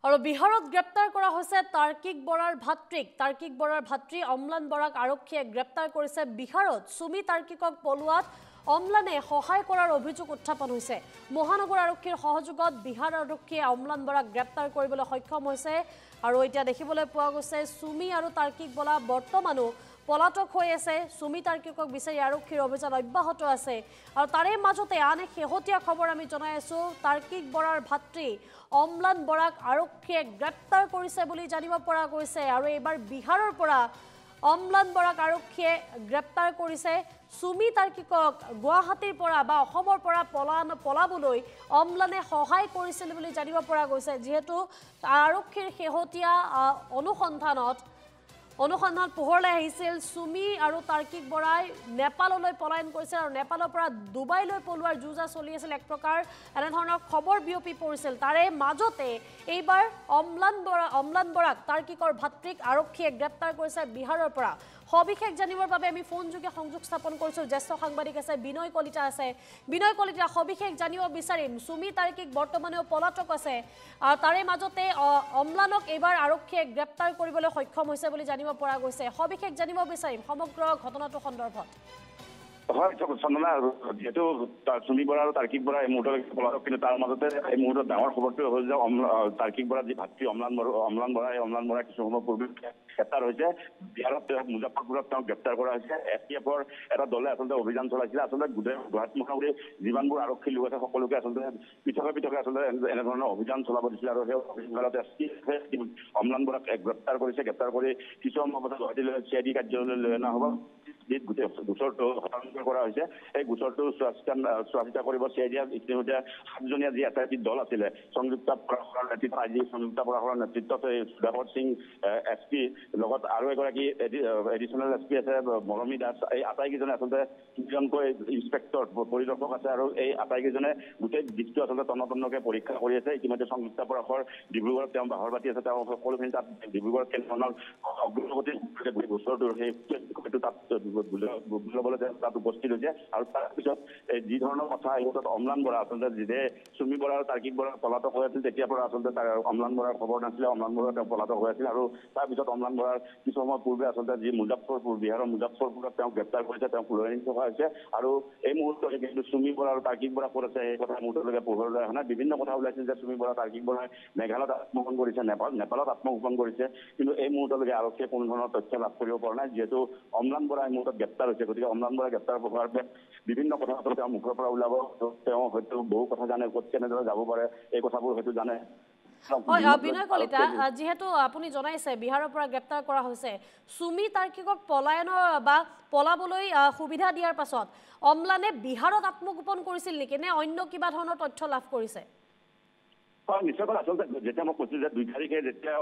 আৰু বিহাৰত গ্ৰেপ্তাৰ কৰা হৈছে তাৰ্কিক বৰাৰ ভাতৃ অম্লান বৰাক আৰক্ষীয়ে গ্ৰেপ্তাৰ কৰিছে বিহাৰত সুমি তাৰ্কিকক পলোৱাত অম্লানে সহায় কৰাৰ অভিযোগ উত্থাপন হৈছে মহানগৰ আৰক্ষীৰ সহযোগত বিহাৰ আৰক্ষীয়ে অম্লান বৰাক গ্ৰেপ্তাৰ কৰিবলৈ সক্ষম হৈছে আৰু এতিয়া দেখিবলৈ পোৱা গৈছে সুমি আৰু তাৰ্কিক বৰা বৰ্তমানো পলাতক হৈ আছে সুমি তাৰ্কিকক বিচাৰি আৰক্ষীৰ অভিযান অব্যাহত আছে আৰু তাৰে মাজতে আন এক শেহতীয়া খবৰ আমি জনাই আছো তাৰ্কিক বৰাৰ ভাতৃ অম্লান বৰাক আৰক্ষীয়ে গ্ৰেপ্তাৰ কৰিছে বুলি জানিব পৰা গৈছে আৰু এবাৰ বিহাৰৰ পৰা অম্লান বৰাক আৰক্ষীয়ে গ্ৰেপ্তাৰ কৰিছে সুমি তাৰ্কিকক গুৱাহাটীৰ পৰা বা অসমৰ পৰা পলাবলৈ অম্লানে সহায় কৰিছিল বুলি জানিব পৰা গৈছে যেহেতু আৰক্ষীৰ শেহতীয়া অনুসন্ধান পোহৰলৈ আহিছিল সুমি আৰু তাৰ্কিক বৰাই নেপাললৈ পলায়ন কৰিছে আৰু নেপালৰ পৰা ডুবাইলৈ পলোৱাৰ যুঁজা চলি আছিল এক প্ৰকাৰ এনে ধৰণৰ খবৰ বিয়পি পৰিছিল তাৰে মাজতে এইবাৰ অম্লান বৰাক তাৰ্কিকৰ ভাতৃক আৰক্ষীয়ে গ্ৰেপ্তাৰ কৰিছে বিহাৰৰ পৰা সবিশেষ জানিবৰ বাবে আমি ফোনযোগে সংযোগ স্থাপন কৰিছো জ্যেষ্ঠ সাংবাদিক আছে বিনয় কলিতা সবিশেষ জানিব বিচাৰিম সুমি তাৰ্কিক বৰ্তমানেও পলাতক আছে আৰু তাৰে মাজতে অম্লানক এইবাৰ আৰক্ষীয়ে গ্ৰেপ্তাৰ কৰিবলৈ সক্ষম হৈছে বুলি জানিব পৰা গৈছে সবিশেষ জানিব বিচাৰিম সমগ্ৰ ঘটনাটোৰ সন্দৰ্ভত হয় চন্দনা যেহেতু সুমি বৰা আৰু তাৰ্কিক বৰা এই মুহূৰ্তলৈকে পলাতক কিন্তু তাৰ মাজতে এই মুহূৰ্তত ডাঙৰ খবৰটো হ'ল যে তাৰ্কিক বৰাৰ যি ভাতৃ অম্লান বৰা কিছু সময় পূৰ্বে গ্ৰেপ্তাৰ হৈছে বিহাৰত মুজাফৰপুৰত তেওঁক গ্ৰেপ্তাৰ কৰা হৈছে STF-ৰ এটা দলে আচলতে অভিযান চলাইছিলে আচলতে গোটেই গুৱাহাটী মহানগৰীৰ যিমানবোৰ আৰক্ষী লোক আছে সকলোকে আচলতে পৃথকে আচলতে এনেধৰণৰ অভিযান চলাব দিছিলে আৰু সেই অভিযানত STF-এ অম্লান বৰাক গ্ৰেপ্তাৰ গ্ৰেপ্তাৰ কৰি কিছু সময় পাছত গুৱাহাটীলৈ CID কাৰ্যালয়লৈ লৈ অনা হ'ব গোটেই গোচৰটো হস্তান্তৰ কৰা হৈছে এই গোচৰটো চোৱা-চিতা কৰিব CID-য়ে ইতিমধ্যে 7জনীয়া যি SIT দল আছিলে সংযুক্তা পৰাশৰৰ নেতৃত্বত সুধাকৰ সিং SP লগত আৰু এগৰাকী এডিচনেল SP আছে মৰমী দাস এই আটাইকেইজনে আচলতে তিনিজনকৈ ইন্সপেক্টৰ পৰিদৰ্শক আছে আৰু এই আটাইকেইজনে গোটেই দিশটো আচলতে তন্নতন্নকে পৰীক্ষা কৰি আছে ইতিমধ্যে সংযুক্তা পৰাশৰ ডিব্ৰুগড়ত তেওঁ বাহৰ বাতি আছে তেওঁ সকলোখিনি তাত ডিব্ৰুগড়ত কেনেধৰণৰ অগ্ৰগতি গোচৰটো সেইটো তাত বুজাবলৈ তাত উপস্থিত হৈছে আৰু তাৰপিছত যি ধৰণৰ কথা এই ক্ষেত্ৰত অম্লান বৰা আচলতে যিদে সুমি বৰা আৰু তাৰ্কিক বৰা পলাতক হৈ আছিল তেতিয়াৰ পৰা আচলতে অম্লান বৰাৰ খবৰ নাছিলে অম্লান বৰা তেওঁ পলাতক হৈ আছিল আৰু তাৰপিছত অম্লান বৰাৰ কিছু সময় পূৰ্বে আচলতে যি বিহাৰৰ মুজাফৰপুৰত তেওঁক গ্ৰেপ্তাৰ কৰিছে তেওঁক লৈ আনি থকা হৈছে আৰু এই মুহূৰ্তত কিন্তু সুমি বৰা আৰু তাৰ্কিক বৰা ক'ত আছে এই কথা মুহূৰ্তলৈকে পোহৰলৈ অহা নাই বিভিন্ন কথা ওলাইছিল যে সুমি বৰা তাৰ্কিক বৰাই মেঘালয়ত আত্মগোপন কৰিছে নেপালত আত্মগোপন কৰিছে কিন্তু এই মুহূৰ্তলৈকে আৰক্ষীয়ে কোনো ধৰণৰ তথ্য লাভ কৰিব পৰা নাই যিহেতু অম্লান বৰা এই মুহূৰ্তত গ্ৰেপ্তাৰ হৈছে গতিকে অম্লান বৰা গ্ৰেপ্তাৰ হোৱাৰ বাবে বিভিন্ন কথা তেওঁৰ মুখৰ পৰা ওলাব তেওঁ হয়তো বহু কথা জানে ক'ত কেনেদৰে যাব পাৰে এই কথাবোৰ হয়তো জানে বিনয় কলিতা যেহেতু আপুনি জনাইছে বিহাৰৰ পৰা গ্ৰেপ্তাৰ কৰা হৈছে সুমি তাৰ্কিকক পলাবলৈ সুবিধা দিয়াৰ পাছত অম্লানে বিহাৰত আত্মগোপন কৰিছিল নেকি নে অন্য কিবা ধৰণৰ তথ্য লাভ কৰিছে হয় নিশ্চয়কৈ আচলতে যেতিয়া মই কৈছোঁ যে 2 তাৰিখে যেতিয়া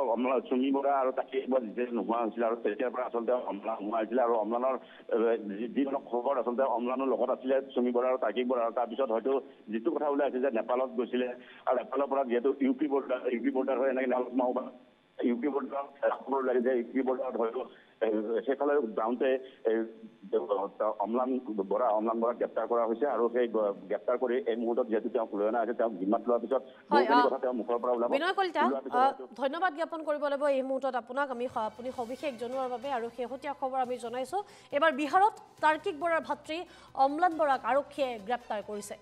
সুমি বৰা আৰু তাৰ্কিক বৰা যেতিয়া নোহোৱা হৈছিল আৰু তেতিয়াৰ পৰা আচলতে অম্লান নোহোৱা হৈছিলে আৰু অম্লানৰ যি খবৰ আচলতে অম্লানৰ লগত আছিলে সুমি বৰা আৰু তাৰ্কিক বৰা আৰু তাৰপিছত হয়তো যিটো কথা ওলাই আছিল যে নেপালত গৈছিলে আৰু নেপালৰ পৰা যিহেতু ইউ পি বৰ্ডাৰ হৈ এনেকৈ ইউ পি বৰ্ডাৰ খবৰ ওলাই যে ইউ পি বৰ্ডাৰত হয়তো সেইফালে যাওঁতে অম্লান বৰাক গ্ৰেপ্তাৰ কৰা হৈছে আৰু সেই গ্ৰেপ্তাৰ কৰি এই মুহূৰ্তত যিহেতু তেওঁক লৈ অনা হৈছে তেওঁক জিম্মাত লোৱাৰ পিছত কথা তেওঁৰ মুখৰ পৰা ওলাব বিনয় কলিতা ধন্যবাদ জ্ঞাপন কৰিব লাগিব এই মুহূৰ্তত আপুনি সবিশেষ জনোৱাৰ বাবে আৰু শেহতীয়া খবৰ আমি জনাইছো এবাৰ বিহাৰত তাৰ্কিক বৰাৰ ভাতৃ অম্লান বৰাক আৰক্ষীয়ে গ্ৰেপ্তাৰ কৰিছে